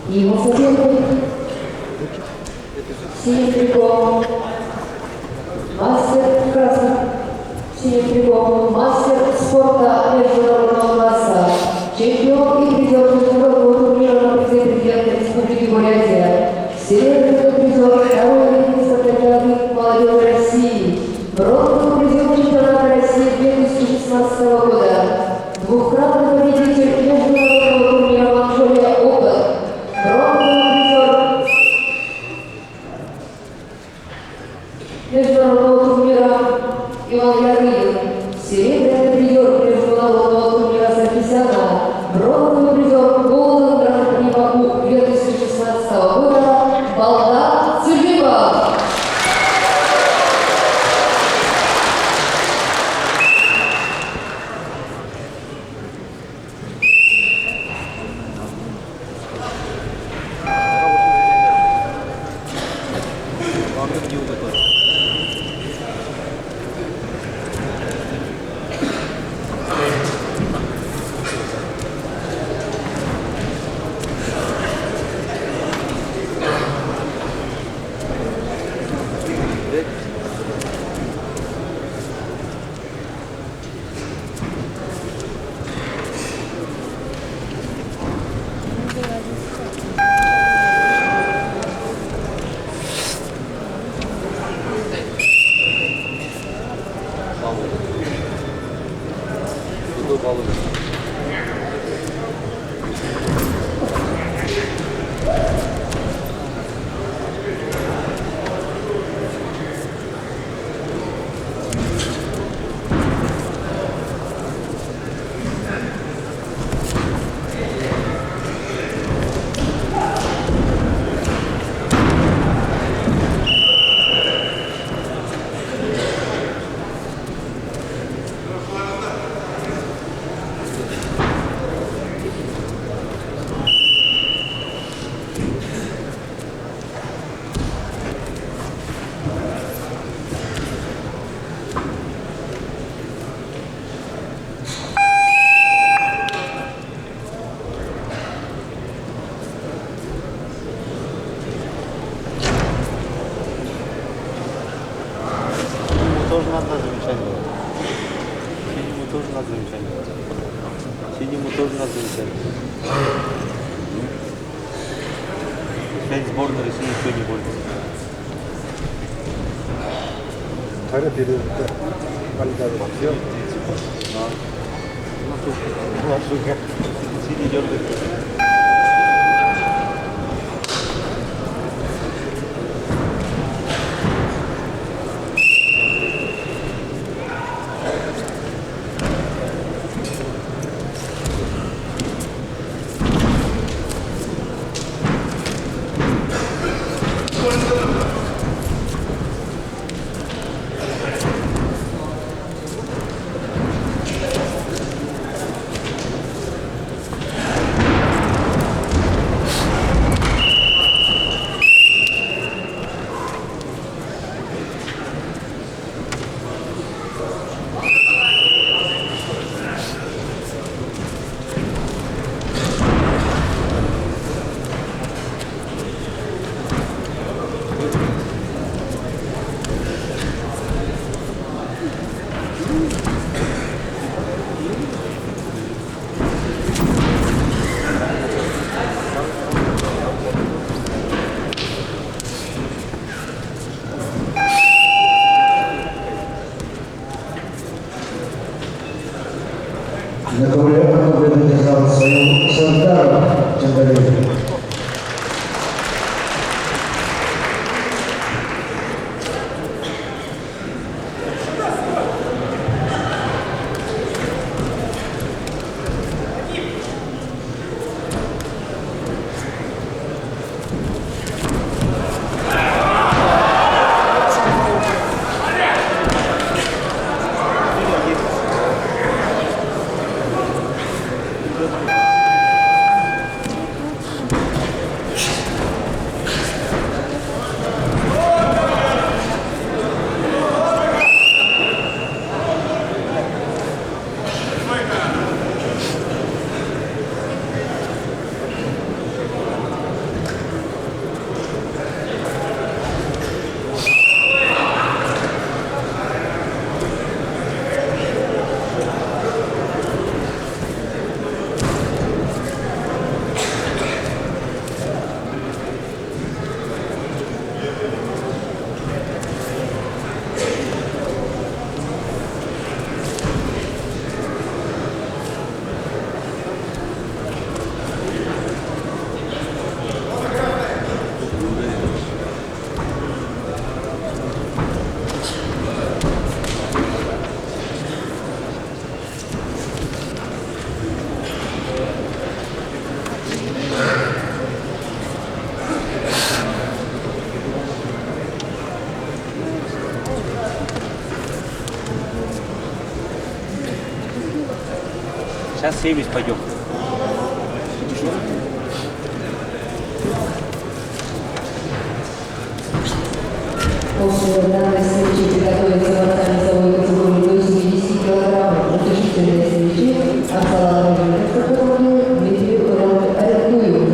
И его соперник синим триком, мастер красным синим триком, мастер спорта международного класса, чемпион и призер международного турнира на президента Республики Бурятия, серебряный призер второй лиги спартакиады молодежи России, бронзовый призер чемпионата России 2016 года, двукратный победитель международного турнира «Манчжурия Опен», бронзовый призер международного турнира Иван Ярыгин, серебряный призер международного турнира Саркисяна, бронзовый призер Голден Гран-при Баку 2016 года Балда Цюлева. Тоже надо замечание. Синему тоже надо замечание. Синему тоже надо замечание. 5 сборной России ничего не будет. Hayır, biri Ali'den bakıyor. Nasıl? Sini gördük. Сейчас 70 пойдем. После данной свечи приготовится борцами весовой категории до 70 килограммов утешительные свечи от салата Рождественского Дмитрию Арикуеву.